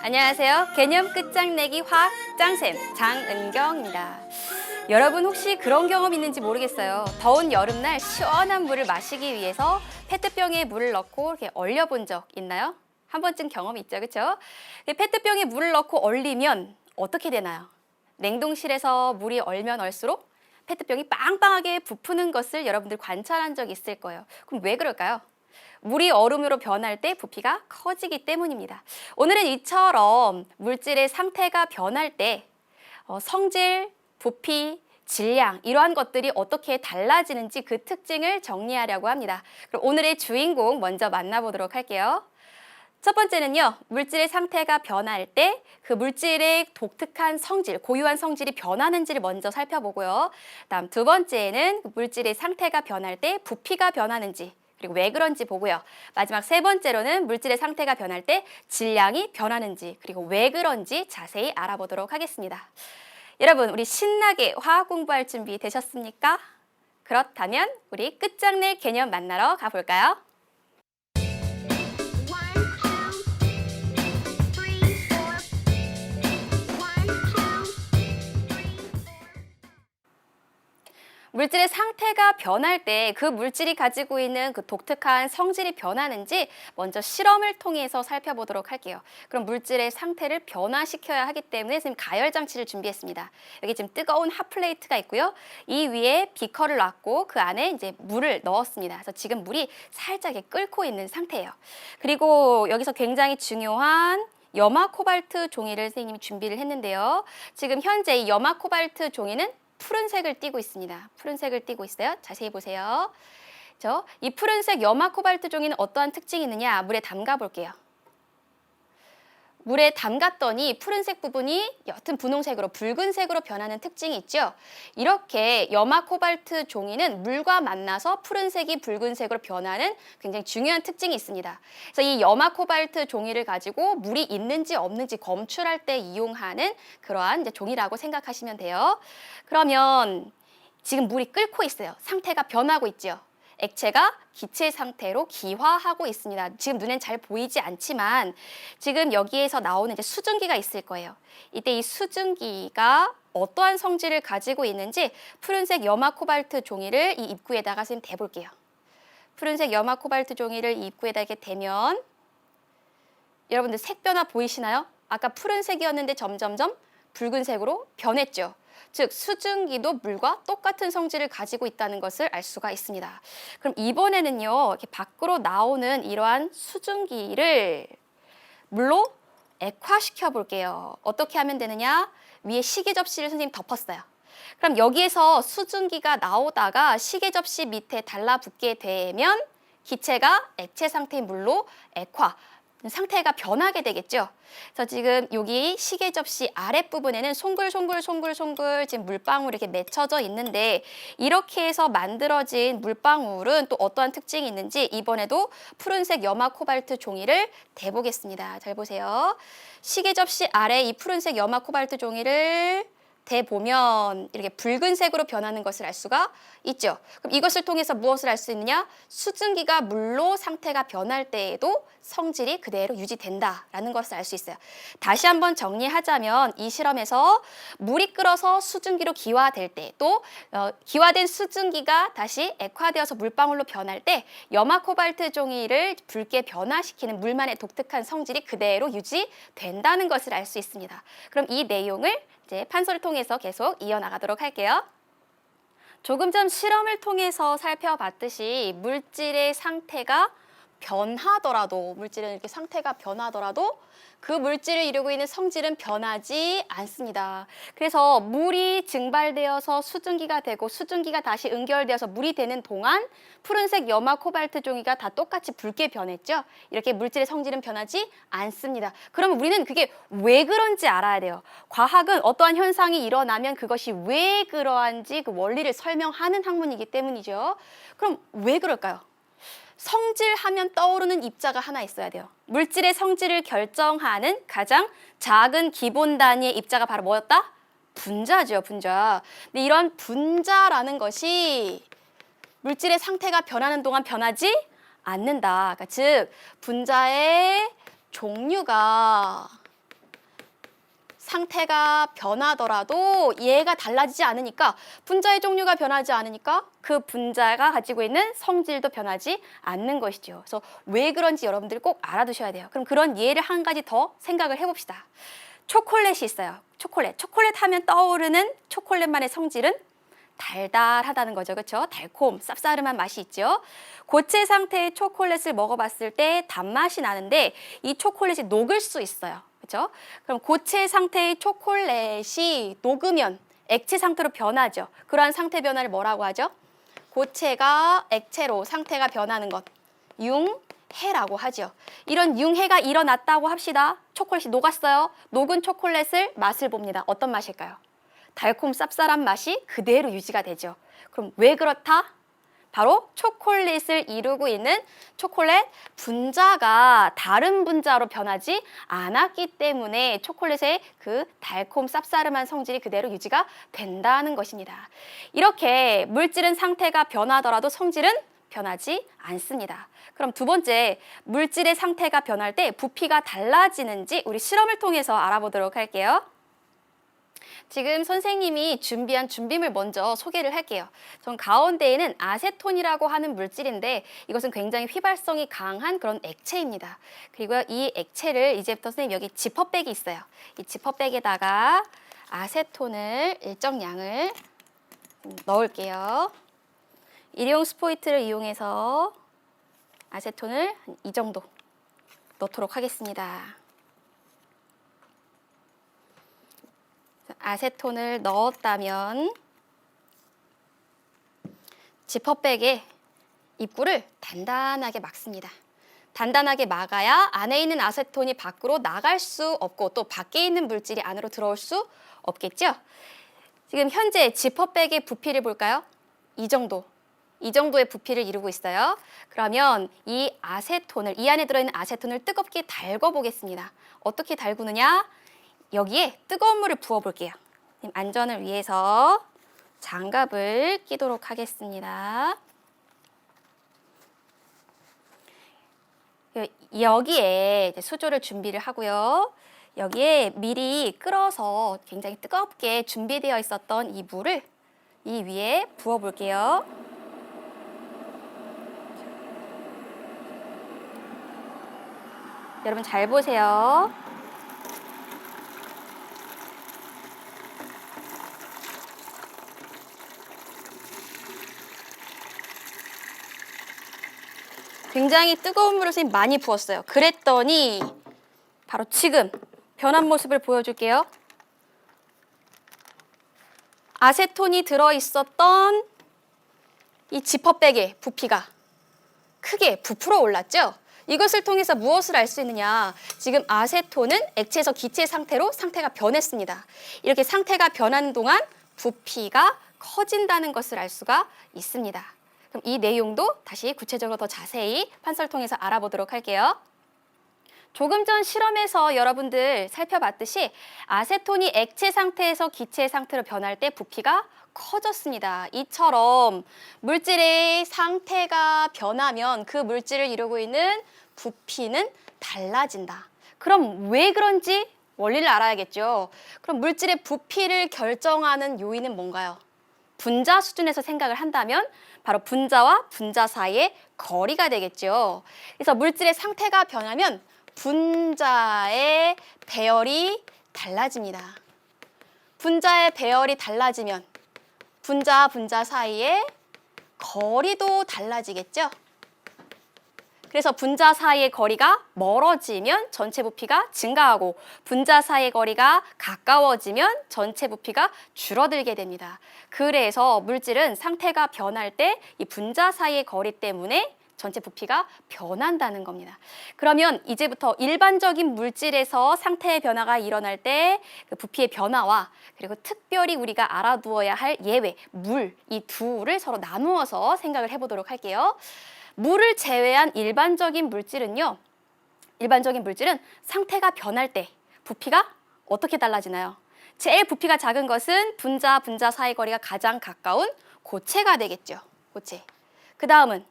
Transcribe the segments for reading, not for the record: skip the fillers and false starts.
안녕하세요. 개념 끝장내기 화학 짱쌤 장은경입니다. 여러분 혹시 그런 경험 있는지 모르겠어요. 더운 여름날 시원한 물을 마시기 위해서 페트병에 물을 넣고 이렇게 얼려본 적 있나요? 한 번쯤 경험이 있죠, 그렇죠? 페트병에 물을 넣고 얼리면 어떻게 되나요? 냉동실에서 물이 얼면 얼수록 페트병이 빵빵하게 부푸는 것을 여러분들 관찰한 적 있을 거예요. 그럼 왜 그럴까요? 물이 얼음으로 변할 때 부피가 커지기 때문입니다. 오늘은 이처럼 물질의 상태가 변할 때 성질, 부피, 질량 이러한 것들이 어떻게 달라지는지 그 특징을 정리하려고 합니다. 그럼 오늘의 주인공 먼저 만나보도록 할게요. 첫 번째는요, 물질의 상태가 변할 때 그 물질의 독특한 성질, 고유한 성질이 변하는지를 먼저 살펴보고요. 다음 두 번째는 물질의 상태가 변할 때 부피가 변하는지, 그리고 왜 그런지 보고요. 마지막 세 번째로는 물질의 상태가 변할 때 질량이 변하는지, 그리고 왜 그런지 자세히 알아보도록 하겠습니다. 여러분, 우리 신나게 화학 공부할 준비 되셨습니까? 그렇다면 우리 끝장낼 개념 만나러 가볼까요? 물질의 상태가 변할 때 그 물질이 가지고 있는 그 독특한 성질이 변하는지 먼저 실험을 통해서 살펴보도록 할게요. 그럼 물질의 상태를 변화시켜야 하기 때문에 선생님 가열 장치를 준비했습니다. 여기 지금 뜨거운 핫플레이트가 있고요. 이 위에 비커를 놨고 그 안에 이제 물을 넣었습니다. 그래서 지금 물이 살짝 끓고 있는 상태예요. 그리고 여기서 굉장히 중요한 염화 코발트 종이를 선생님이 준비를 했는데요. 지금 현재 이 염화 코발트 종이는 푸른색을 띠고 있습니다. 푸른색을 띠고 있어요. 자세히 보세요. 이 푸른색 염화 코발트 종이는 어떠한 특징이 있느냐? 물에 담가 볼게요. 물에 담갔더니 푸른색 부분이 옅은 분홍색으로 붉은색으로 변하는 특징이 있죠. 이렇게 염화 코발트 종이는 물과 만나서 푸른색이 붉은색으로 변하는 굉장히 중요한 특징이 있습니다. 그래서 이 염화 코발트 종이를 가지고 물이 있는지 없는지 검출할 때 이용하는 그러한 이제 종이라고 생각하시면 돼요. 그러면 지금 물이 끓고 있어요. 상태가 변하고 있죠. 액체가 기체 상태로 기화하고 있습니다. 지금 눈엔 잘 보이지 않지만 지금 여기에서 나오는 이제 수증기가 있을 거예요. 이때 이 수증기가 어떠한 성질을 가지고 있는지 푸른색 염화 코발트 종이를 이 입구에다가 지금 대볼게요. 푸른색 염화 코발트 종이를 이 입구에다 이렇게 대면 여러분들 색 변화 보이시나요? 아까 푸른색이었는데 점점점 붉은색으로 변했죠. 즉 수증기도 물과 똑같은 성질을 가지고 있다는 것을 알 수가 있습니다. 그럼 이번에는요, 이렇게 밖으로 나오는 이러한 수증기를 물로 액화시켜 볼게요. 어떻게 하면 되느냐? 위에 시계 접시를 선생님 덮었어요. 그럼 여기에서 수증기가 나오다가 시계 접시 밑에 달라붙게 되면 기체가 액체 상태인 물로 액화, 상태가 변하게 되겠죠. 그래서 지금 여기 시계 접시 아랫부분에는 송글송글 지금 물방울이 이렇게 맺혀져 있는데 이렇게 해서 만들어진 물방울은 또 어떠한 특징이 있는지 이번에도 푸른색 염화 코발트 종이를 대보겠습니다. 잘 보세요. 시계 접시 아래 이 푸른색 염화 코발트 종이를 대보면 이렇게 붉은색으로 변하는 것을 알 수가 있죠. 그럼 이것을 통해서 무엇을 알 수 있느냐? 수증기가 물로 상태가 변할 때에도 성질이 그대로 유지된다라는 것을 알 수 있어요. 다시 한번 정리하자면 이 실험에서 물이 끓어서 수증기로 기화될 때 또 기화된 수증기가 다시 액화되어서 물방울로 변할 때 염화 코발트 종이를 붉게 변화시키는 물만의 독특한 성질이 그대로 유지된다는 것을 알 수 있습니다. 그럼 이 내용을 이제 판서를 통해서 계속 이어나가도록 할게요. 조금 전 실험을 통해서 살펴봤듯이 물질의 상태가 변하더라도 물질은 이렇게 상태가 변하더라도 그 물질을 이루고 있는 성질은 변하지 않습니다. 그래서 물이 증발되어서 수증기가 되고 수증기가 다시 응결되어서 물이 되는 동안 푸른색 염화 코발트 종이가 다 똑같이 붉게 변했죠. 이렇게 물질의 성질은 변하지 않습니다. 그러면 우리는 그게 왜 그런지 알아야 돼요. 과학은 어떠한 현상이 일어나면 그것이 왜 그러한지 그 원리를 설명하는 학문이기 때문이죠. 그럼 왜 그럴까요? 성질하면 떠오르는 입자가 하나 있어야 돼요. 물질의 성질을 결정하는 가장 작은 기본 단위의 입자가 바로 뭐였다? 분자죠, 분자. 근데 이런 분자라는 것이 물질의 상태가 변하는 동안 변하지 않는다. 그러니까 즉 분자의 종류가 상태가 변하더라도 얘가 달라지지 않으니까 분자의 종류가 변하지 않으니까 그 분자가 가지고 있는 성질도 변하지 않는 것이죠. 그래서 왜 그런지 여러분들이 꼭 알아두셔야 돼요. 그럼 그런 예를 한 가지 더 생각을 해봅시다. 초콜릿이 있어요. 초콜릿 하면 떠오르는 초콜릿만의 성질은 달달하다는 거죠. 그렇죠? 달콤, 쌉싸름한 맛이 있죠. 고체 상태의 초콜릿을 먹어봤을 때 단맛이 나는데 이 초콜릿이 녹을 수 있어요. 그렇죠? 그럼 고체 상태의 초콜릿이 녹으면 액체 상태로 변하죠. 그러한 상태 변화를 뭐라고 하죠? 고체가 액체로 상태가 변하는 것, 융해라고 하죠. 이런 융해가 일어났다고 합시다. 초콜릿이 녹았어요. 녹은 초콜릿을 맛을 봅니다. 어떤 맛일까요? 달콤 쌉쌀한 맛이 그대로 유지가 되죠. 그럼 왜 그렇다? 바로 초콜릿을 이루고 있는 초콜릿 분자가 다른 분자로 변하지 않았기 때문에 초콜릿의 그 달콤 쌉싸름한 성질이 그대로 유지가 된다는 것입니다. 이렇게 물질은 상태가 변하더라도 성질은 변하지 않습니다. 그럼 두 번째, 물질의 상태가 변할 때 부피가 달라지는지 우리 실험을 통해서 알아보도록 할게요. 지금 선생님이 준비한 준비물 먼저 소개를 할게요. 전 가운데에는 아세톤이라고 하는 물질인데 이것은 굉장히 휘발성이 강한 그런 액체입니다. 그리고 이 액체를 이제부터 선생님 여기 지퍼백이 있어요. 이 지퍼백에다가 아세톤을 일정 양을 넣을게요. 일회용 스포이트를 이용해서 아세톤을 이 정도 넣도록 하겠습니다. 아세톤을 넣었다면 지퍼백의 입구를 단단하게 막습니다. 단단하게 막아야 안에 있는 아세톤이 밖으로 나갈 수 없고 또 밖에 있는 물질이 안으로 들어올 수 없겠죠? 지금 현재 지퍼백의 부피를 볼까요? 이 정도의 부피를 이루고 있어요. 그러면 이 아세톤을, 이 안에 들어있는 아세톤을 뜨겁게 달궈 보겠습니다. 어떻게 달구느냐? 여기에 뜨거운 물을 부어 볼게요. 안전을 위해서 장갑을 끼도록 하겠습니다. 여기에 수조를 준비를 하고요. 여기에 미리 끓어서 굉장히 뜨겁게 준비되어 있었던 이 물을 이 위에 부어 볼게요. 여러분 잘 보세요. 굉장히 뜨거운 물을 선생님 많이 부었어요. 그랬더니 바로 지금 변한 모습을 보여줄게요. 아세톤이 들어있었던 이 지퍼백의 부피가 크게 부풀어 올랐죠? 이것을 통해서 무엇을 알 수 있느냐? 지금 아세톤은 액체에서 기체 상태로 상태가 변했습니다. 이렇게 상태가 변하는 동안 부피가 커진다는 것을 알 수가 있습니다. 그럼 이 내용도 다시 구체적으로 더 자세히 판서를 통해서 알아보도록 할게요. 조금 전 실험에서 여러분들 살펴봤듯이 아세톤이 액체 상태에서 기체 상태로 변할 때 부피가 커졌습니다. 이처럼 물질의 상태가 변하면 그 물질을 이루고 있는 부피는 달라진다. 그럼 왜 그런지 원리를 알아야겠죠. 그럼 물질의 부피를 결정하는 요인은 뭔가요? 분자 수준에서 생각을 한다면 바로 분자와 분자 사이의 거리가 되겠죠. 그래서 물질의 상태가 변하면 분자의 배열이 달라집니다. 분자의 배열이 달라지면 분자와 분자 사이의 거리도 달라지겠죠. 그래서 분자 사이의 거리가 멀어지면 전체 부피가 증가하고 분자 사이의 거리가 가까워지면 전체 부피가 줄어들게 됩니다. 그래서 물질은 상태가 변할 때 이 분자 사이의 거리 때문에 전체 부피가 변한다는 겁니다. 그러면 이제부터 일반적인 물질에서 상태의 변화가 일어날 때 그 부피의 변화와 그리고 특별히 우리가 알아두어야 할 예외, 물, 이 둘을 서로 나누어서 생각을 해보도록 할게요. 물을 제외한 일반적인 물질은 상태가 변할 때 부피가 어떻게 달라지나요? 제일 부피가 작은 것은 분자 사이 거리가 가장 가까운 고체가 되겠죠. 고체. 그 다음은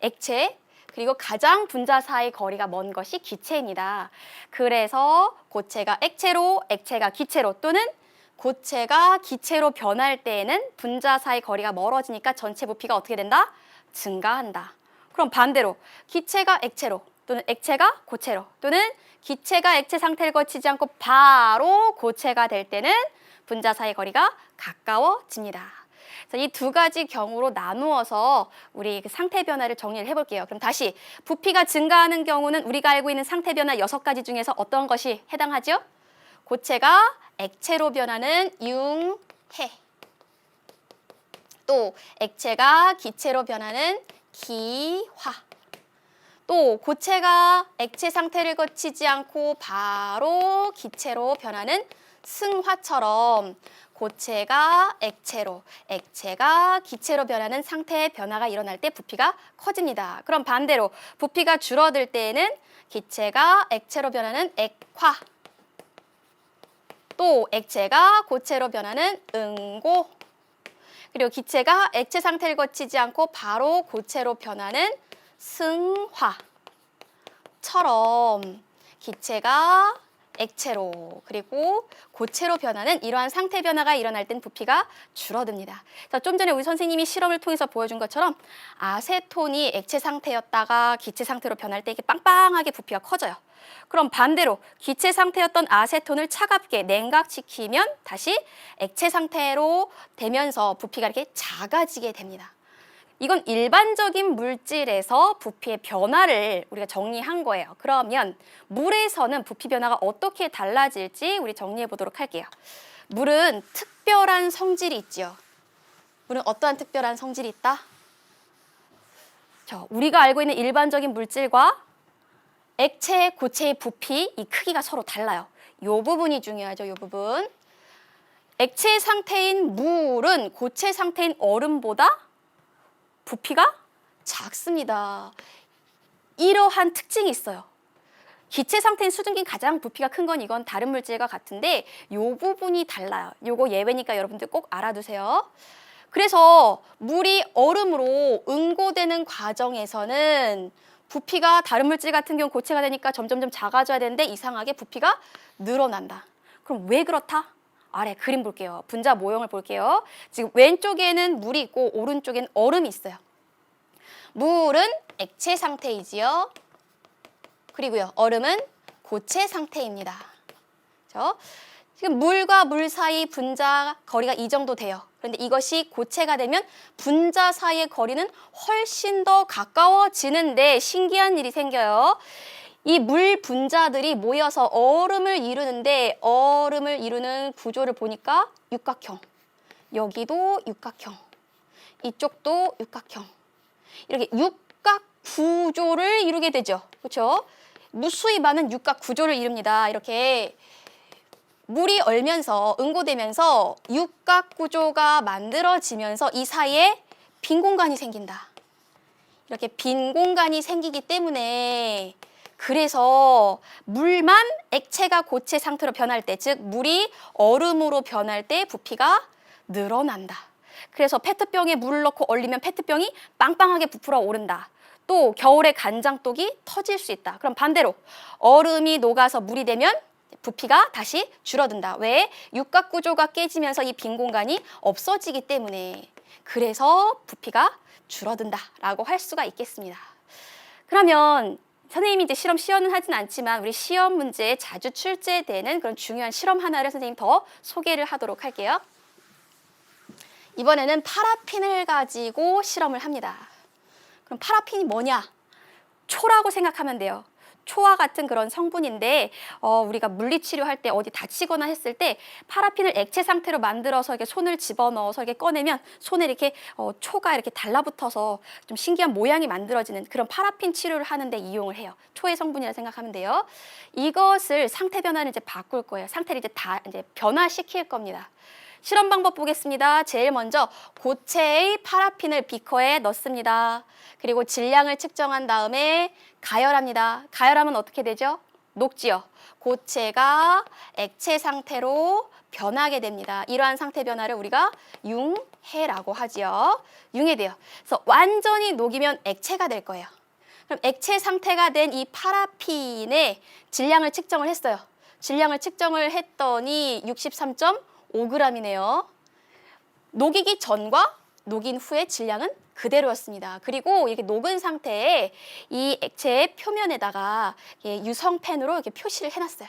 액체, 그리고 가장 분자 사이 거리가 먼 것이 기체입니다. 그래서 고체가 액체로, 액체가 기체로 또는 고체가 기체로 변할 때에는 분자 사이 거리가 멀어지니까 전체 부피가 어떻게 된다? 증가한다. 그럼 반대로 기체가 액체로 또는 액체가 고체로 또는 기체가 액체 상태를 거치지 않고 바로 고체가 될 때는 분자 사이 거리가 가까워집니다. 이 두 가지 경우로 나누어서 우리 그 상태 변화를 정리를 해볼게요. 그럼 다시 부피가 증가하는 경우는 우리가 알고 있는 상태 변화 6가지 중에서 어떤 것이 해당하죠? 고체가 액체로 변하는 융해, 또 액체가 기체로 변하는 기화, 또 고체가 액체 상태를 거치지 않고 바로 기체로 변하는 승화처럼 고체가 액체로, 액체가 기체로 변하는 상태의 변화가 일어날 때 부피가 커집니다. 그럼 반대로 부피가 줄어들 때에는 기체가 액체로 변하는 액화, 또 액체가 고체로 변하는 응고, 그리고 기체가 액체 상태를 거치지 않고 바로 고체로 변하는 승화처럼 기체가 액체로 그리고 고체로 변하는 이러한 상태 변화가 일어날 땐 부피가 줄어듭니다. 좀 전에 우리 선생님이 실험을 통해서 보여준 것처럼 아세톤이 액체 상태였다가 기체 상태로 변할 때 이렇게 빵빵하게 부피가 커져요. 그럼 반대로 기체 상태였던 아세톤을 차갑게 냉각시키면 다시 액체 상태로 되면서 부피가 이렇게 작아지게 됩니다. 이건 일반적인 물질에서 부피의 변화를 우리가 정리한 거예요. 그러면 물에서는 부피 변화가 어떻게 달라질지 우리 정리해 보도록 할게요. 물은 특별한 성질이 있죠. 물은 어떠한 특별한 성질이 있다? 우리가 알고 있는 일반적인 물질과 액체, 고체의 부피, 이 크기가 서로 달라요. 이 부분이 중요하죠. 이 부분. 액체 상태인 물은 고체 상태인 얼음보다 부피가 작습니다. 이러한 특징이 있어요. 기체 상태인 수증기는 가장 부피가 큰 건 이건 다른 물질과 같은데 이 부분이 달라요. 요거 예외니까 여러분들 꼭 알아두세요. 그래서 물이 얼음으로 응고되는 과정에서는 부피가 다른 물질 같은 경우 고체가 되니까 점점점 작아져야 되는데 이상하게 부피가 늘어난다. 그럼 왜 그렇다? 아래 그림 볼게요. 분자 모형을 볼게요. 지금 왼쪽에는 물이 있고 오른쪽에는 얼음이 있어요. 물은 액체 상태이지요. 그리고요, 얼음은 고체 상태입니다. 그렇죠? 지금 물과 물 사이 분자 거리가 이 정도 돼요. 그런데 이것이 고체가 되면 분자 사이의 거리는 훨씬 더 가까워지는데 신기한 일이 생겨요. 이 물 분자들이 모여서 얼음을 이루는데 얼음을 이루는 구조를 보니까 육각형. 여기도 육각형. 이쪽도 육각형. 이렇게 육각 구조를 이루게 되죠. 그렇죠? 무수히 많은 육각 구조를 이룹니다. 이렇게 물이 얼면서 응고되면서 육각 구조가 만들어지면서 이 사이에 빈 공간이 생긴다. 이렇게 빈 공간이 생기기 때문에 그래서 물만 액체가 고체 상태로 변할 때, 즉 물이 얼음으로 변할 때 부피가 늘어난다. 그래서 페트병에 물을 넣고 얼리면 페트병이 빵빵하게 부풀어 오른다. 또 겨울에 간장독이 터질 수 있다. 그럼 반대로 얼음이 녹아서 물이 되면 부피가 다시 줄어든다. 왜? 육각 구조가 깨지면서 이 빈 공간이 없어지기 때문에. 그래서 부피가 줄어든다라고 할 수가 있겠습니다. 그러면 선생님이 이제 시험은 하진 않지만 우리 시험 문제에 자주 출제되는 그런 중요한 실험 하나를 선생님 더 소개를 하도록 할게요. 이번에는 파라핀을 가지고 실험을 합니다. 그럼 파라핀이 뭐냐? 초라고 생각하면 돼요. 초와 같은 그런 성분인데 우리가 물리치료할 때 어디 다치거나 했을 때 파라핀을 액체 상태로 만들어서 이렇게 손을 집어넣어서 이렇게 꺼내면 손에 이렇게 초가 이렇게 달라붙어서 좀 신기한 모양이 만들어지는 그런 파라핀 치료를 하는데 이용을 해요. 초의 성분이라 생각하면 돼요. 이것을 상태 변화를 이제 바꿀 거예요. 상태를 이제 변화시킬 겁니다. 실험 방법 보겠습니다. 제일 먼저 고체의 파라핀을 비커에 넣습니다. 그리고 질량을 측정한 다음에 가열합니다. 가열하면 어떻게 되죠? 녹지요. 고체가 액체 상태로 변하게 됩니다. 이러한 상태 변화를 우리가 융해라고 하지요. 융해돼요. 그래서 완전히 녹이면 액체가 될 거예요. 그럼 액체 상태가 된 이 파라핀의 질량을 측정을 했어요. 질량을 측정을 했더니 63.5g이네요. 녹이기 전과 녹인 후의 질량은 그대로였습니다. 그리고 이렇게 녹은 상태에 이 액체의 표면에다가 유성펜으로 이렇게 표시를 해놨어요.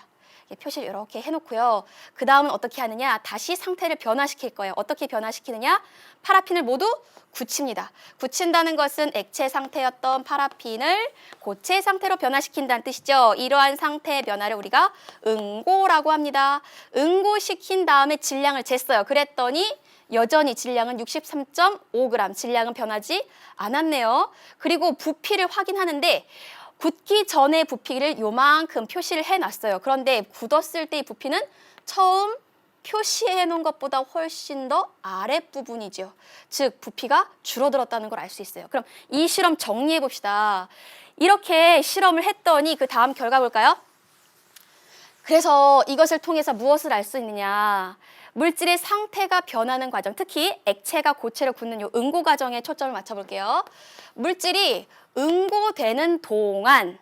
표시를 이렇게 해놓고요. 그 다음은 어떻게 하느냐? 다시 상태를 변화시킬 거예요. 어떻게 변화시키느냐? 파라핀을 모두 굳힙니다. 굳힌다는 것은 액체 상태였던 파라핀을 고체 상태로 변화시킨다는 뜻이죠. 이러한 상태의 변화를 우리가 응고라고 합니다. 응고시킨 다음에 질량을 쟀어요. 그랬더니 여전히 질량은 63.5g, 질량은 변하지 않았네요. 그리고 부피를 확인하는데 굳기 전에 부피를 요만큼 표시를 해놨어요. 그런데 굳었을 때의 부피는 처음 표시해 놓은 것보다 훨씬 더 아랫부분이죠. 즉 부피가 줄어들었다는 걸 알 수 있어요. 그럼 이 실험 정리해 봅시다. 이렇게 실험을 했더니 그 다음 결과 볼까요? 그래서 이것을 통해서 무엇을 알 수 있느냐? 물질의 상태가 변하는 과정, 특히 액체가 고체를 굳는 이 응고 과정에 초점을 맞춰볼게요. 물질이 응고되는 동안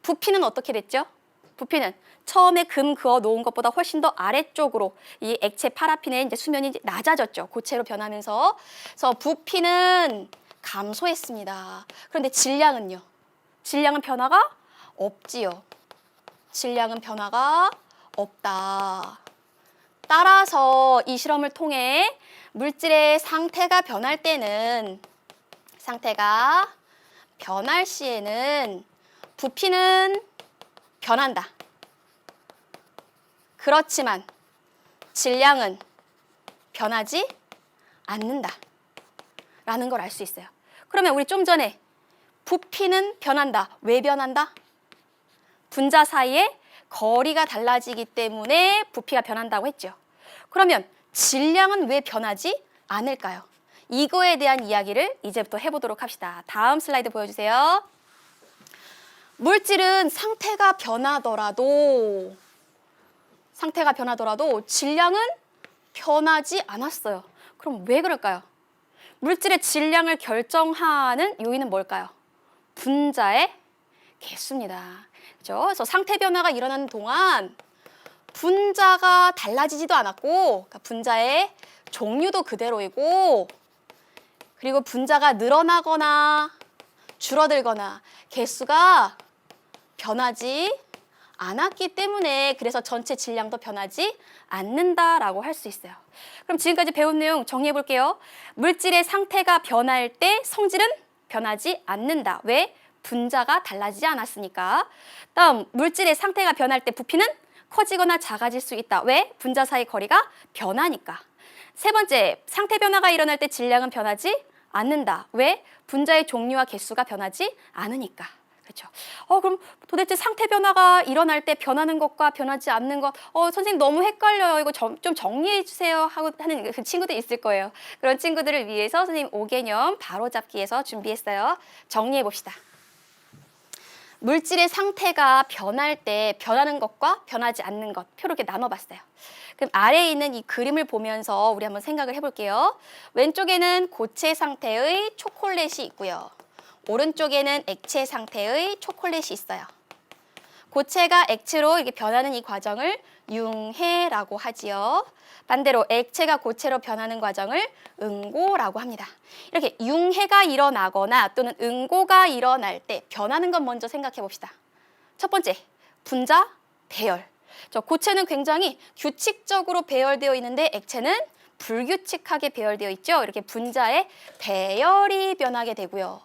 부피는 어떻게 됐죠? 부피는 처음에 금 그어 놓은 것보다 훨씬 더 아래쪽으로 이 액체 파라핀의 이제 수면이 이제 낮아졌죠. 고체로 변하면서. 그래서 부피는 감소했습니다. 그런데 질량은요? 질량은 변화가 없지요. 질량은 변화가 없다. 따라서 이 실험을 통해 물질의 상태가 변할 때는 상태가 변할 시에는 부피는 변한다. 그렇지만 질량은 변하지 않는다. 라는 걸 알 수 있어요. 그러면 우리 좀 전에 부피는 변한다. 왜 변한다? 분자 사이에 거리가 달라지기 때문에 부피가 변한다고 했죠. 그러면 질량은 왜 변하지 않을까요? 이거에 대한 이야기를 이제부터 해보도록 합시다. 다음 슬라이드 보여주세요. 물질은 상태가 변하더라도 질량은 변하지 않았어요. 그럼 왜 그럴까요? 물질의 질량을 결정하는 요인은 뭘까요? 분자의 개수입니다. 그렇죠? 그래서 상태 변화가 일어나는 동안 분자가 달라지지도 않았고, 그러니까 분자의 종류도 그대로이고, 그리고 분자가 늘어나거나 줄어들거나 개수가 변하지 않았기 때문에 그래서 전체 질량도 변하지 않는다라고 할 수 있어요. 그럼 지금까지 배운 내용 정리해 볼게요. 물질의 상태가 변할 때 성질은 변하지 않는다. 왜? 분자가 달라지지 않았으니까. 다음, 물질의 상태가 변할 때 부피는 커지거나 작아질 수 있다. 왜? 분자 사이 거리가 변하니까. 세 번째, 상태 변화가 일어날 때 질량은 변하지 않는다. 왜? 분자의 종류와 개수가 변하지 않으니까. 그렇죠. 그럼 도대체 상태 변화가 일어날 때 변하는 것과 변하지 않는 것, 선생님 너무 헷갈려요. 이거 좀 정리해 주세요 하고 하는 그 친구들 있을 거예요. 그런 친구들을 위해서 선생님 5개념 바로잡기에서 준비했어요. 정리해 봅시다. 물질의 상태가 변할 때 변하는 것과 변하지 않는 것, 표로 이렇게 나눠봤어요. 그럼 아래에 있는 이 그림을 보면서 우리 한번 생각을 해볼게요. 왼쪽에는 고체 상태의 초콜릿이 있고요. 오른쪽에는 액체 상태의 초콜릿이 있어요. 고체가 액체로 이렇게 변하는 이 과정을 융해라고 하지요. 반대로 액체가 고체로 변하는 과정을 응고라고 합니다. 이렇게 융해가 일어나거나 또는 응고가 일어날 때 변하는 것 먼저 생각해 봅시다. 첫 번째, 분자 배열. 고체는 굉장히 규칙적으로 배열되어 있는데 액체는 불규칙하게 배열되어 있죠. 이렇게 분자의 배열이 변하게 되고요.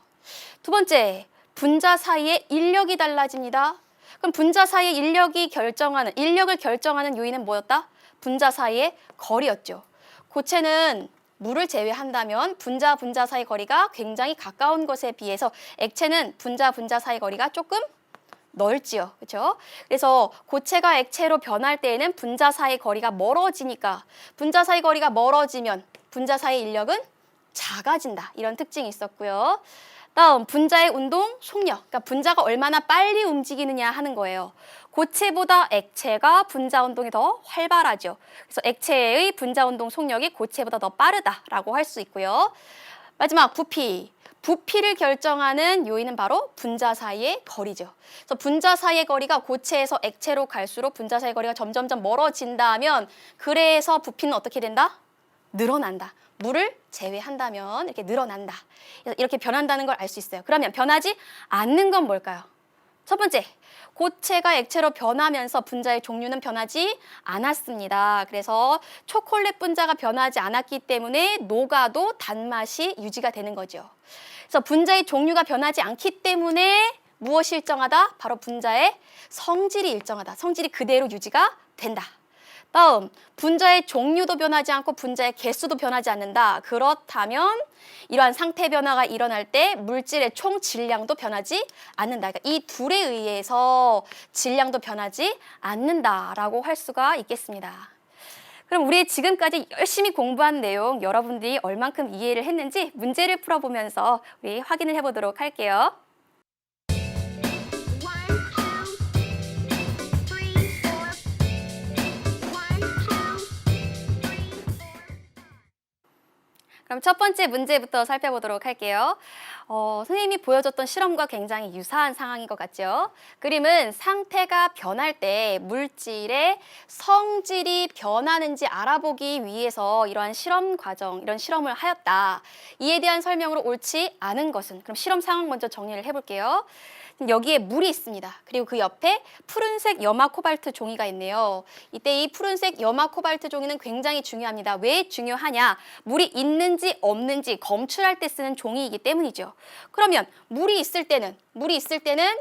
두 번째, 분자 사이의 인력이 달라집니다. 그럼 분자 사이의 인력을 결정하는 요인은 뭐였다? 분자 사이의 거리였죠. 고체는 물을 제외한다면 분자 사이 거리가 굉장히 가까운 것에 비해서 액체는 분자 사이 거리가 조금 넓지요. 그렇죠? 그래서 고체가 액체로 변할 때에는 분자 사이 거리가 멀어지니까 분자 사이 거리가 멀어지면 분자 사이 인력은 작아진다. 이런 특징이 있었고요. 다음, 분자의 운동 속력. 그러니까 분자가 얼마나 빨리 움직이느냐 하는 거예요. 고체보다 액체가 분자 운동이 더 활발하죠. 그래서 액체의 분자 운동 속력이 고체보다 더 빠르다라고 할 수 있고요. 마지막, 부피. 부피를 결정하는 요인은 바로 분자 사이의 거리죠. 그래서 분자 사이의 거리가 고체에서 액체로 갈수록 분자 사이의 거리가 점점점 멀어진다면 그래서 부피는 어떻게 된다? 늘어난다. 물을 제외한다면 이렇게 늘어난다. 이렇게 변한다는 걸 알 수 있어요. 그러면 변하지 않는 건 뭘까요? 첫 번째, 고체가 액체로 변하면서 분자의 종류는 변하지 않았습니다. 그래서 초콜릿 분자가 변하지 않았기 때문에 녹아도 단맛이 유지가 되는 거죠. 그래서 분자의 종류가 변하지 않기 때문에 무엇이 일정하다? 바로 분자의 성질이 일정하다. 성질이 그대로 유지가 된다. 다음, 분자의 종류도 변하지 않고 분자의 개수도 변하지 않는다. 그렇다면 이러한 상태 변화가 일어날 때 물질의 총 질량도 변하지 않는다. 그러니까 이 둘에 의해서 질량도 변하지 않는다라고 할 수가 있겠습니다. 그럼 우리 지금까지 열심히 공부한 내용 여러분들이 얼만큼 이해를 했는지 문제를 풀어보면서 우리 확인을 해보도록 할게요. 그럼 첫 번째 문제부터 살펴보도록 할게요. 선생님이 보여줬던 실험과 굉장히 유사한 상황인 것 같죠? 그림은 상태가 변할 때 물질의 성질이 변하는지 알아보기 위해서 이러한 실험 과정, 이런 실험을 하였다. 이에 대한 설명으로 옳지 않은 것은, 그럼 실험 상황 먼저 정리를 해볼게요. 여기에 물이 있습니다. 그리고 그 옆에 푸른색 염화 코발트 종이가 있네요. 이때 이 푸른색 염화 코발트 종이는 굉장히 중요합니다. 왜 중요하냐? 물이 있는지 없는지 검출할 때 쓰는 종이이기 때문이죠. 그러면 물이 있을 때는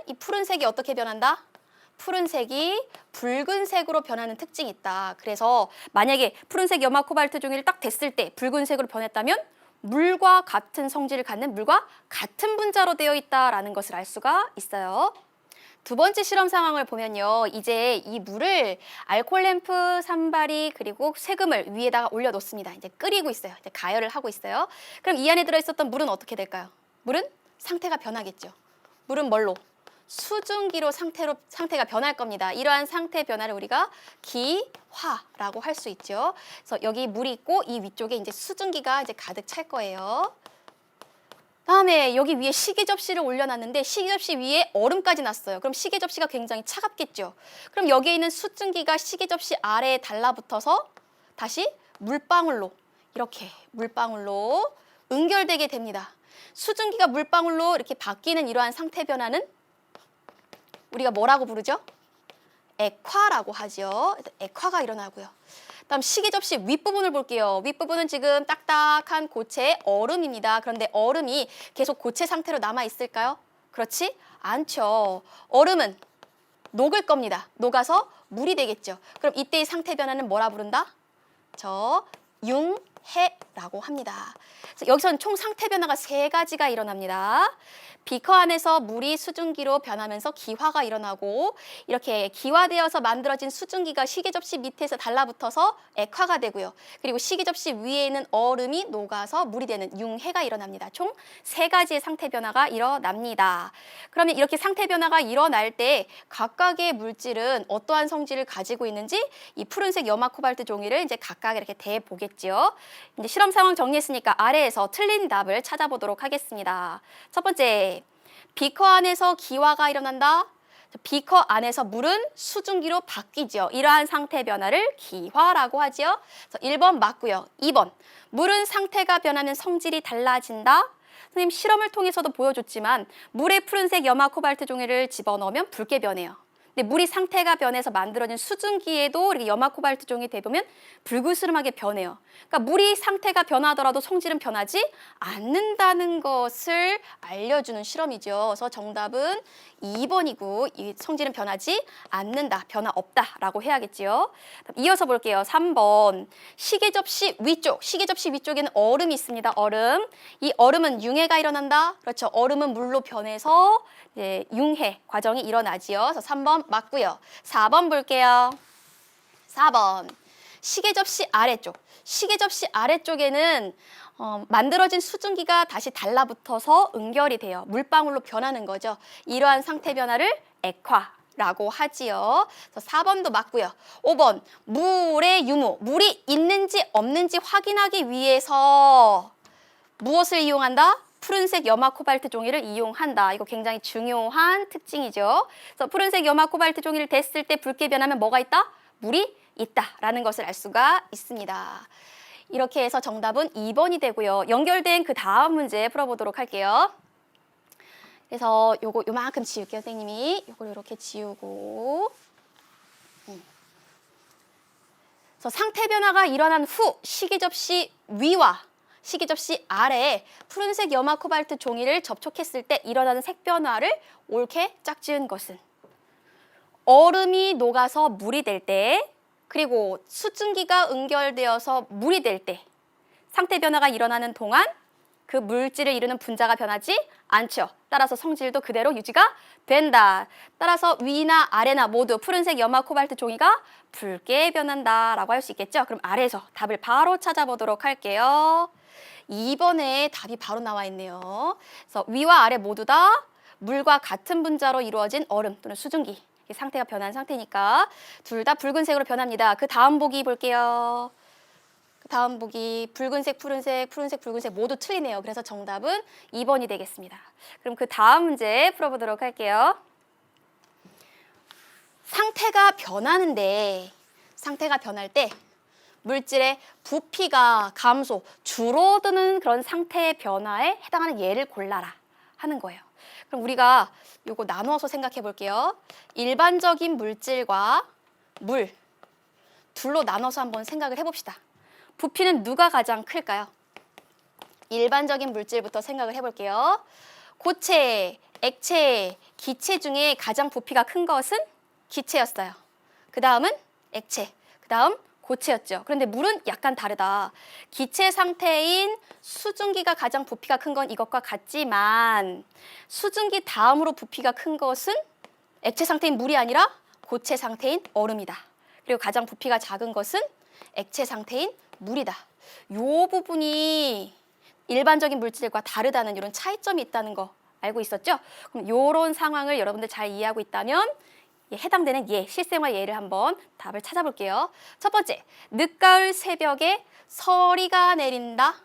이 푸른색이 어떻게 변한다? 푸른색이 붉은색으로 변하는 특징이 있다. 그래서 만약에 푸른색 염화 코발트 종이를 딱 댔을 때 붉은색으로 변했다면 물과 같은 성질을 갖는 물과 같은 분자로 되어 있다라는 것을 알 수가 있어요. 두 번째 실험 상황을 보면요. 이제 이 물을 알코올 램프 산발이 그리고 세금을 위에다가 올려놓습니다. 이제 끓이고 있어요. 이제 가열을 하고 있어요. 그럼 이 안에 들어있었던 물은 어떻게 될까요? 물은 상태가 변하겠죠. 물은 뭘로? 수증기로 상태가 변할 겁니다. 이러한 상태 변화를 우리가 기화라고 할 수 있죠. 그래서 여기 물이 있고 이 위쪽에 이제 수증기가 이제 가득 찰 거예요. 다음에 여기 위에 시계 접시를 올려놨는데 시계 접시 위에 얼음까지 났어요. 그럼 시계 접시가 굉장히 차갑겠죠. 그럼 여기에 있는 수증기가 시계 접시 아래에 달라붙어서 다시 물방울로 이렇게 물방울로 응결되게 됩니다. 수증기가 물방울로 이렇게 바뀌는 이러한 상태 변화는 우리가 뭐라고 부르죠? 액화라고 하죠. 액화가 일어나고요. 다음 시계 접시 윗부분을 볼게요. 윗부분은 지금 딱딱한 고체의 얼음입니다. 그런데 얼음이 계속 고체 상태로 남아있을까요? 그렇지 않죠. 얼음은 녹을 겁니다. 녹아서 물이 되겠죠. 그럼 이때의 상태 변화는 뭐라 부른다? 융해라고 합니다. 그래서 여기서는 총 상태 변화가 3가지가 일어납니다. 비커 안에서 물이 수증기로 변하면서 기화가 일어나고 이렇게 기화되어서 만들어진 수증기가 시계 접시 밑에서 달라붙어서 액화가 되고요. 그리고 시계 접시 위에 있는 얼음이 녹아서 물이 되는 융해가 일어납니다. 총 3가지의 상태 변화가 일어납니다. 그러면 이렇게 상태 변화가 일어날 때 각각의 물질은 어떠한 성질을 가지고 있는지 이 푸른색 염화 코발트 종이를 이제 각각 이렇게 대보겠죠. 이제 실험 상황 정리했으니까 아래에서 틀린 답을 찾아보도록 하겠습니다. 첫 번째, 비커 안에서 기화가 일어난다. 비커 안에서 물은 수증기로 바뀌죠. 이러한 상태 변화를 기화라고 하죠. 그래서 1번 맞고요. 2번, 물은 상태가 변하면 성질이 달라진다. 선생님 실험을 통해서도 보여줬지만 물에 푸른색 염화 코발트 종이를 집어넣으면 붉게 변해요. 근데 물이 상태가 변해서 만들어진 수증기에도 이렇게 염화 코발트 종이 대보면 붉으스름하게 변해요. 그러니까 물이 상태가 변하더라도 성질은 변하지 않는다는 것을 알려주는 실험이죠. 그래서 정답은 2번이고 이 성질은 변하지 않는다, 변화 없다라고 해야겠지요. 이어서 볼게요. 3번, 시계 접시 위쪽, 시계 접시 위쪽에는 얼음이 있습니다. 얼음. 이 얼음은 융해가 일어난다. 그렇죠. 얼음은 물로 변해서 이제 융해 과정이 일어나지요. 그래서 3번 맞고요. 4번 볼게요. 4번, 시계 접시 아래쪽. 시계 접시 아래쪽에는 만들어진 수증기가 다시 달라붙어서 응결이 돼요. 물방울로 변하는 거죠. 이러한 상태 변화를 액화라고 하지요. 그래서 4번도 맞고요. 5번, 물의 유무. 물이 있는지 없는지 확인하기 위해서 무엇을 이용한다? 푸른색 염화 코발트 종이를 이용한다. 이거 굉장히 중요한 특징이죠. 그래서 푸른색 염화 코발트 종이를 댔을 때 붉게 변하면 뭐가 있다? 물이 있다라는 것을 알 수가 있습니다. 이렇게 해서 정답은 2번이 되고요. 연결된 그 다음 문제 풀어보도록 할게요. 그래서 요만큼 지울게요, 선생님이. 요걸 이렇게 지우고. 그래서 상태 변화가 일어난 후 식이 접시 위와 식이 접시 아래에 푸른색 염화 코발트 종이를 접촉했을 때 일어나는 색 변화를 옳게 짝지은 것은 얼음이 녹아서 물이 될 때, 그리고 수증기가 응결되어서 물이 될 때 상태 변화가 일어나는 동안 그 물질을 이루는 분자가 변하지 않죠. 따라서 성질도 그대로 유지가 된다. 따라서 위나 아래나 모두 푸른색 염화 코발트 종이가 붉게 변한다라고 할 수 있겠죠. 그럼 아래에서 답을 바로 찾아보도록 할게요. 2번에 답이 바로 나와 있네요. 그래서 위와 아래 모두 다 물과 같은 분자로 이루어진 얼음 또는 수증기. 상태가 변한 상태니까 둘 다 붉은색으로 변합니다. 그 다음 보기 볼게요. 다음 보기 붉은색, 푸른색, 푸른색, 붉은색 모두 틀리네요. 그래서 정답은 2번이 되겠습니다. 그럼 그 다음 문제 풀어보도록 할게요. 상태가 변하는데 상태가 변할 때 물질의 부피가 감소, 줄어드는 그런 상태의 변화에 해당하는 예를 골라라 하는 거예요. 그럼 우리가 요거 나누어서 생각해 볼게요. 일반적인 물질과 물, 둘로 나눠서 한번 생각을 해봅시다. 부피는 누가 가장 클까요? 일반적인 물질부터 생각을 해볼게요. 고체, 액체, 기체 중에 가장 부피가 큰 것은 기체였어요. 그 다음은 액체, 그 다음 고체였죠. 그런데 물은 약간 다르다. 기체 상태인 수증기가 가장 부피가 큰 건 이것과 같지만 수증기 다음으로 부피가 큰 것은 액체 상태인 물이 아니라 고체 상태인 얼음이다. 그리고 가장 부피가 작은 것은 액체 상태인 물이다. 요 부분이 일반적인 물질과 다르다는 이런 차이점이 있다는 거 알고 있었죠? 그럼 이런 상황을 여러분들 잘 이해하고 있다면 해당되는 예, 실생활 예를 한번 답을 찾아볼게요. 첫 번째, 늦가을 새벽에 서리가 내린다.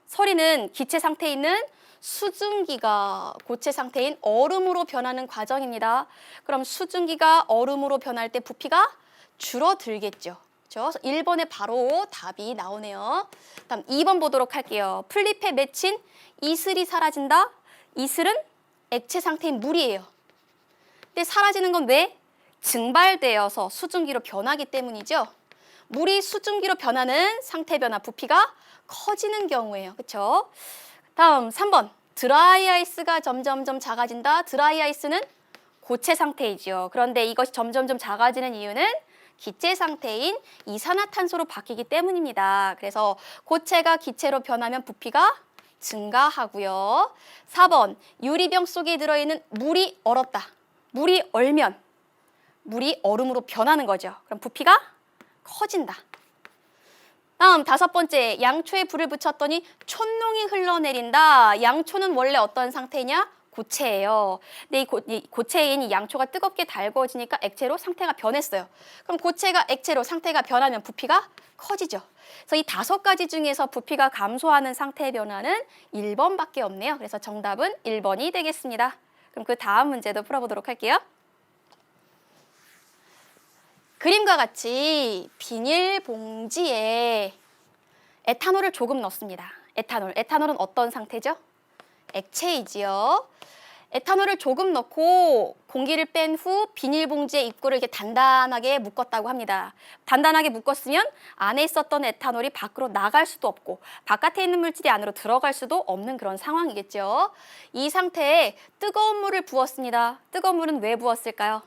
서리는 기체 상태에 있는 수증기가 고체 상태인 얼음으로 변하는 과정입니다. 그럼 수증기가 얼음으로 변할 때 부피가 줄어들겠죠. 그래서 1번에 바로 답이 나오네요. 다음 2번 보도록 할게요. 풀잎에 맺힌 이슬이 사라진다. 이슬은 액체 상태인 물이에요. 근데 사라지는 건 왜? 증발되어서 수증기로 변하기 때문이죠. 물이 수증기로 변하는 상태 변화, 부피가 커지는 경우예요. 그렇죠? 다음 3번. 드라이 아이스가 점점점 작아진다. 드라이 아이스는 고체 상태이죠. 그런데 이것이 점점점 작아지는 이유는 기체 상태인 이산화탄소로 바뀌기 때문입니다. 그래서 고체가 기체로 변하면 부피가 증가하고요. 4번. 유리병 속에 들어있는 물이 얼었다. 물이 얼면 물이 얼음으로 변하는 거죠. 그럼 부피가 커진다. 다음 5번째, 양초에 불을 붙였더니 촛농이 흘러내린다. 양초는 원래 어떤 상태냐? 고체예요. 근데 이 고체인 이 양초가 뜨겁게 달궈지니까 액체로 상태가 변했어요. 그럼 고체가 액체로 상태가 변하면 부피가 커지죠. 그래서 이 5가지 중에서 부피가 감소하는 상태의 변화는 1번밖에 없네요. 그래서 정답은 1번이 되겠습니다. 그럼 그 다음 문제도 풀어보도록 할게요. 그림과 같이 비닐봉지에 에탄올을 조금 넣습니다. 에탄올은 어떤 상태죠? 액체이지요. 에탄올을 조금 넣고 공기를 뺀 후 비닐봉지의 입구를 이렇게 단단하게 묶었다고 합니다. 단단하게 묶었으면 안에 있었던 에탄올이 밖으로 나갈 수도 없고 바깥에 있는 물질이 안으로 들어갈 수도 없는 그런 상황이겠죠. 이 상태에 뜨거운 물을 부었습니다. 뜨거운 물은 왜 부었을까요?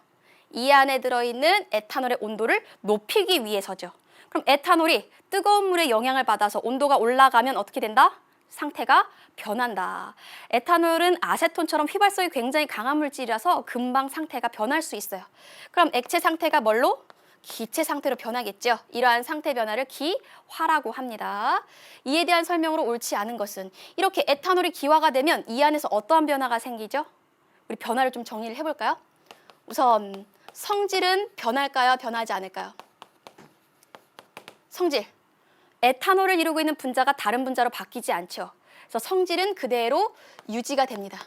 이 안에 들어있는 에탄올의 온도를 높이기 위해서죠. 그럼 에탄올이 뜨거운 물의 영향을 받아서 온도가 올라가면 어떻게 된다? 상태가 변한다. 에탄올은 아세톤처럼 휘발성이 굉장히 강한 물질이라서 금방 상태가 변할 수 있어요. 그럼 액체 상태가 뭘로? 기체 상태로 변하겠죠. 이러한 상태 변화를 기화라고 합니다. 이에 대한 설명으로 옳지 않은 것은 이렇게 에탄올이 기화가 되면 이 안에서 어떠한 변화가 생기죠? 우리 변화를 좀 정리를 해볼까요? 우선 성질은 변할까요? 변하지 않을까요? 성질. 에탄올을 이루고 있는 분자가 다른 분자로 바뀌지 않죠. 그래서 성질은 그대로 유지가 됩니다.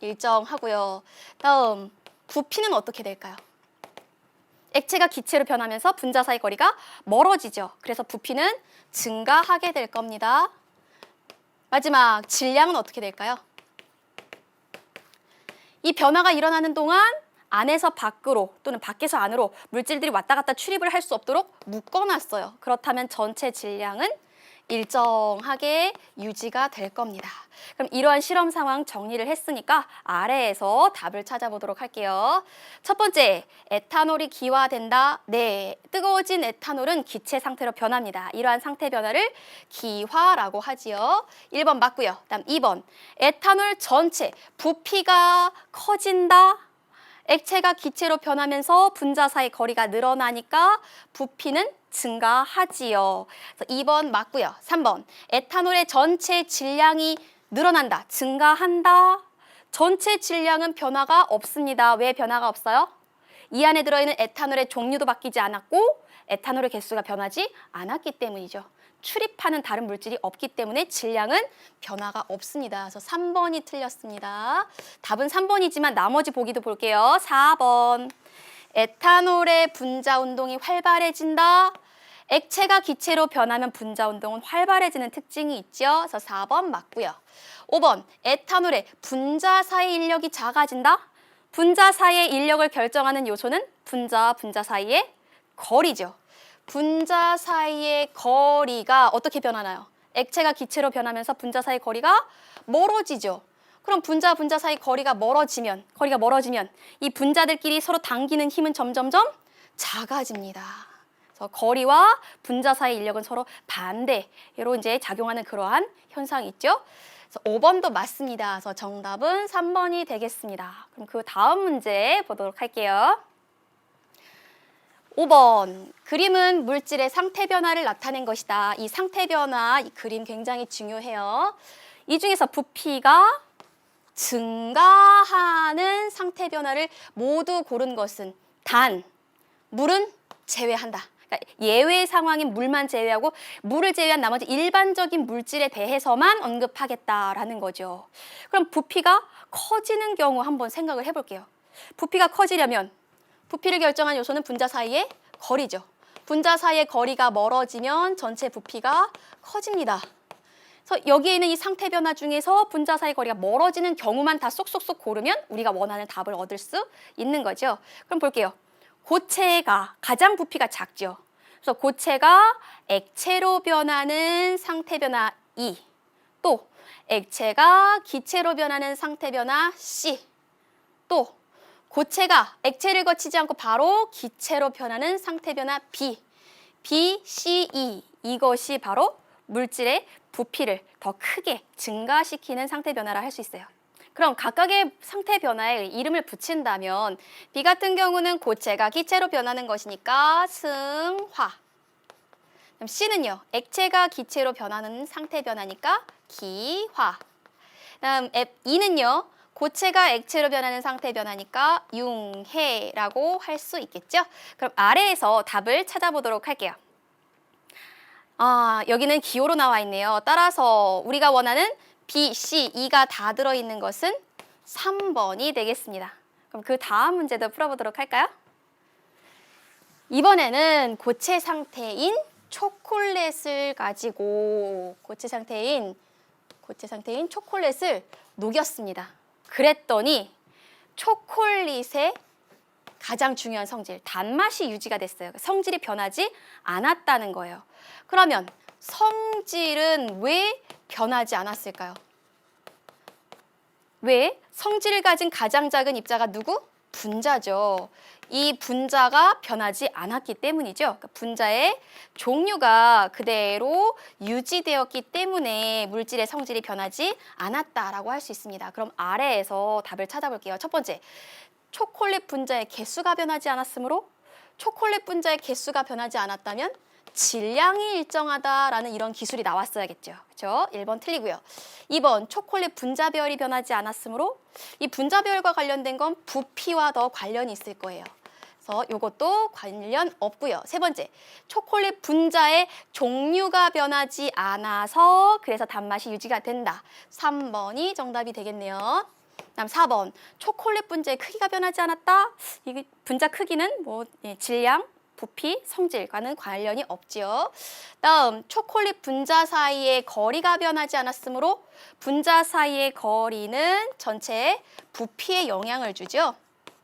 일정하고요. 다음 부피는 어떻게 될까요? 액체가 기체로 변하면서 분자 사이 거리가 멀어지죠. 그래서 부피는 증가하게 될 겁니다. 마지막 질량은 어떻게 될까요? 이 변화가 일어나는 동안 안에서 밖으로 또는 밖에서 안으로 물질들이 왔다 갔다 출입을 할 수 없도록 묶어놨어요. 그렇다면 전체 질량은 일정하게 유지가 될 겁니다. 그럼 이러한 실험 상황 정리를 했으니까 아래에서 답을 찾아보도록 할게요. 첫 번째, 에탄올이 기화된다. 네, 뜨거워진 에탄올은 기체 상태로 변합니다. 이러한 상태 변화를 기화라고 하지요. 1번 맞고요. 다음 2번, 에탄올 전체 부피가 커진다. 액체가 기체로 변하면서 분자 사이 거리가 늘어나니까 부피는 증가하지요. 그래서 2번 맞고요. 3번, 에탄올의 전체 질량이 늘어난다, 증가한다. 전체 질량은 변화가 없습니다. 왜 변화가 없어요? 이 안에 들어있는 에탄올의 종류도 바뀌지 않았고 에탄올의 개수가 변하지 않았기 때문이죠. 출입하는 다른 물질이 없기 때문에 질량은 변화가 없습니다. 그래서 3번이 틀렸습니다. 답은 3번이지만 나머지 보기도 볼게요. 4번. 에탄올의 분자 운동이 활발해진다. 액체가 기체로 변하면 분자 운동은 활발해지는 특징이 있죠. 그래서 4번 맞고요. 5번. 에탄올의 분자 사이 인력이 작아진다. 분자 사이의 인력을 결정하는 요소는 분자와 분자 사이의 거리죠. 분자 사이의 거리가 어떻게 변하나요? 액체가 기체로 변하면서 분자 사이 거리가 멀어지죠. 그럼 분자 사이 거리가 멀어지면 이 분자들끼리 서로 당기는 힘은 점점점 작아집니다. 그래서 거리와 분자 사이 인력은 서로 반대로 이제 작용하는 그러한 현상이 있죠. 그래서 5번도 맞습니다. 그래서 정답은 3번이 되겠습니다. 그럼 그 다음 문제 보도록 할게요. 5번, 그림은 물질의 상태 변화를 나타낸 것이다. 이 상태 변화, 이 그림 굉장히 중요해요. 이 중에서 부피가 증가하는 상태 변화를 모두 고른 것은 단, 물은 제외한다. 그러니까 예외 상황인 물만 제외하고 물을 제외한 나머지 일반적인 물질에 대해서만 언급하겠다라는 거죠. 그럼 부피가 커지는 경우 한번 생각을 해볼게요. 부피가 커지려면 부피를 결정한 요소는 분자 사이의 거리죠. 분자 사이의 거리가 멀어지면 전체 부피가 커집니다. 그래서 여기에 있는 이 상태 변화 중에서 분자 사이 거리가 멀어지는 경우만 다 쏙쏙쏙 고르면 우리가 원하는 답을 얻을 수 있는 거죠. 그럼 볼게요. 고체가 가장 부피가 작죠. 그래서 고체가 액체로 변하는 상태 변화 E, 또 액체가 기체로 변하는 상태 변화 C, 또 고체가 액체를 거치지 않고 바로 기체로 변하는 상태 변화 B, B, C, E, 이것이 바로 물질의 부피를 더 크게 증가시키는 상태 변화라 할 수 있어요. 그럼 각각의 상태 변화에 이름을 붙인다면 B 같은 경우는 고체가 기체로 변하는 것이니까 승화. 그럼 C는요, 액체가 기체로 변하는 상태 변화니까 기화. 다음 E는요, 고체가 액체로 변하는 상태 변화니까 융해라고 할 수 있겠죠? 그럼 아래에서 답을 찾아보도록 할게요. 여기는 기호로 나와 있네요. 따라서 우리가 원하는 B, C, E가 다 들어있는 것은 3번이 되겠습니다. 그럼 그 다음 문제도 풀어보도록 할까요? 이번에는 고체 상태인 초콜릿을 가지고 고체 상태인 초콜릿을 녹였습니다. 그랬더니 초콜릿의 가장 중요한 성질, 단맛이 유지가 됐어요. 성질이 변하지 않았다는 거예요. 그러면 성질은 왜 변하지 않았을까요? 왜? 성질을 가진 가장 작은 입자가 누구? 분자죠. 이 분자가 변하지 않았기 때문이죠. 그러니까 분자의 종류가 그대로 유지되었기 때문에 물질의 성질이 변하지 않았다라고 할 수 있습니다. 그럼 아래에서 답을 찾아볼게요. 첫 번째, 초콜릿 분자의 개수가 변하지 않았으므로 초콜릿 분자의 개수가 변하지 않았다면 질량이 일정하다라는 이런 기술이 나왔어야겠죠. 그렇죠? 1번 틀리고요. 2번, 초콜릿 분자별이 변하지 않았으므로 이 분자별과 관련된 건 부피와 더 관련이 있을 거예요. 그래서 이것도 관련 없고요. 세 번째, 초콜릿 분자의 종류가 변하지 않아서 그래서 단맛이 유지가 된다. 3번이 정답이 되겠네요. 다음 4번, 초콜릿 분자의 크기가 변하지 않았다. 이 분자 크기는 질량, 부피, 성질과는 관련이 없지요. 다음, 초콜릿 분자 사이의 거리가 변하지 않았으므로 분자 사이의 거리는 전체의 부피에 영향을 주죠.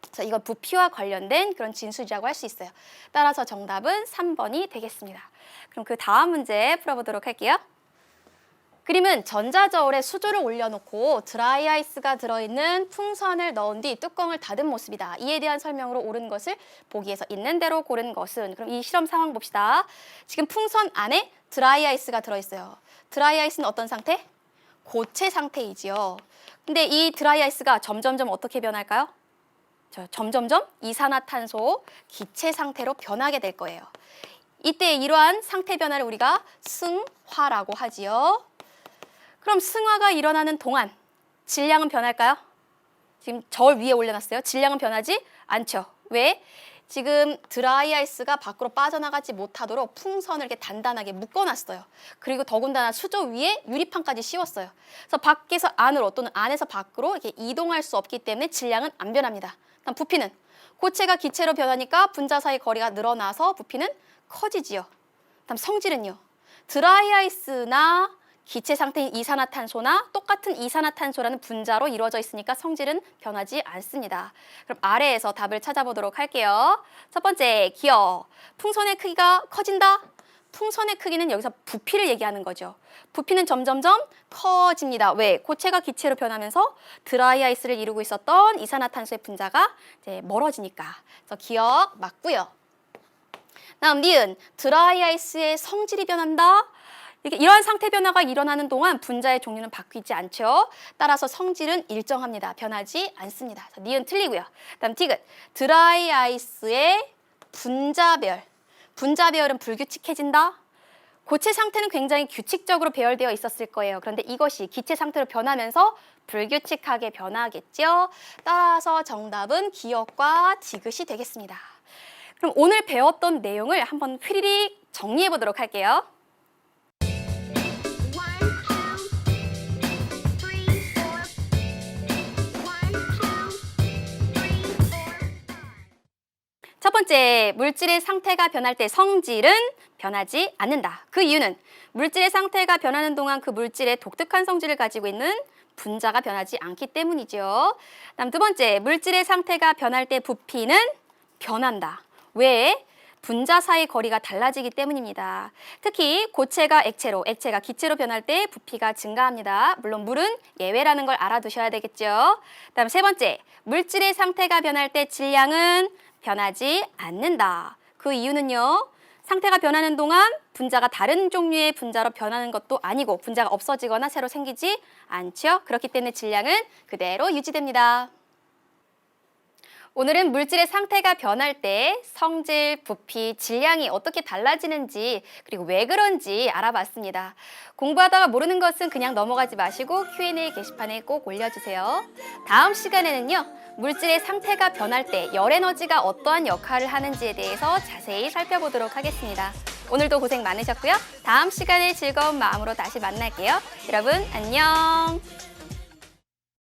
그래서 이건 부피와 관련된 그런 진수라고 할 수 있어요. 따라서 정답은 3번이 되겠습니다. 그럼 그 다음 문제 풀어보도록 할게요. 그림은 전자저울에 수조를 올려놓고 드라이아이스가 들어있는 풍선을 넣은 뒤 뚜껑을 닫은 모습이다. 이에 대한 설명으로 옳은 것을 보기에서 있는 대로 고른 것은? 그럼 이 실험 상황 봅시다. 지금 풍선 안에 드라이아이스가 들어있어요. 드라이아이스는 어떤 상태? 고체 상태이지요. 근데 이 드라이아이스가 점점점 어떻게 변할까요? 점점점 이산화탄소 기체 상태로 변하게 될 거예요. 이때 이러한 상태 변화를 우리가 승화라고 하지요. 그럼 승화가 일어나는 동안 질량은 변할까요? 지금 저울 위에 올려놨어요. 질량은 변하지 않죠. 왜? 지금 드라이아이스가 밖으로 빠져나가지 못하도록 풍선을 이렇게 단단하게 묶어놨어요. 그리고 더군다나 수조 위에 유리판까지 씌웠어요. 그래서 밖에서 안으로 또는 안에서 밖으로 이렇게 이동할 수 없기 때문에 질량은 안 변합니다. 다음 부피는 고체가 기체로 변하니까 분자 사이 거리가 늘어나서 부피는 커지지요. 다음 성질은요. 드라이아이스나 기체 상태인 이산화탄소나 똑같은 이산화탄소라는 분자로 이루어져 있으니까 성질은 변하지 않습니다. 그럼 아래에서 답을 찾아보도록 할게요. 첫 번째, 기억. 풍선의 크기가 커진다. 풍선의 크기는 여기서 부피를 얘기하는 거죠. 부피는 점점점 커집니다. 왜? 고체가 기체로 변하면서 드라이아이스를 이루고 있었던 이산화탄소의 분자가 이제 멀어지니까. 그래서 기억 맞고요. 다음 니은, 드라이아이스의 성질이 변한다. 이러한 상태 변화가 일어나는 동안 분자의 종류는 바뀌지 않죠. 따라서 성질은 일정합니다. 변하지 않습니다. 니은 틀리고요. 다음 티귿, 드라이아이스의 분자별. 분자별은 불규칙해진다. 고체 상태는 굉장히 규칙적으로 배열되어 있었을 거예요. 그런데 이것이 기체 상태로 변하면서 불규칙하게 변하겠죠. 따라서 정답은 기억과 디귿이 되겠습니다. 그럼 오늘 배웠던 내용을 한번 휘리릭 정리해 보도록 할게요. 첫 번째, 물질의 상태가 변할 때 성질은 변하지 않는다. 그 이유는 물질의 상태가 변하는 동안 그 물질의 독특한 성질을 가지고 있는 분자가 변하지 않기 때문이죠. 다음 두 번째, 물질의 상태가 변할 때 부피는 변한다. 왜? 분자 사이 거리가 달라지기 때문입니다. 특히 고체가 액체로, 액체가 기체로 변할 때 부피가 증가합니다. 물론 물은 예외라는 걸 알아두셔야 되겠죠. 다음 세 번째, 물질의 상태가 변할 때 질량은 변하지 않는다. 그 이유는요. 상태가 변하는 동안 분자가 다른 종류의 분자로 변하는 것도 아니고 분자가 없어지거나 새로 생기지 않죠. 그렇기 때문에 질량은 그대로 유지됩니다. 오늘은 물질의 상태가 변할 때 성질, 부피, 질량이 어떻게 달라지는지 그리고 왜 그런지 알아봤습니다. 공부하다가 모르는 것은 그냥 넘어가지 마시고 Q&A 게시판에 꼭 올려주세요. 다음 시간에는요. 물질의 상태가 변할 때 열 에너지가 어떠한 역할을 하는지에 대해서 자세히 살펴보도록 하겠습니다. 오늘도 고생 많으셨고요. 다음 시간에 즐거운 마음으로 다시 만날게요. 여러분 안녕.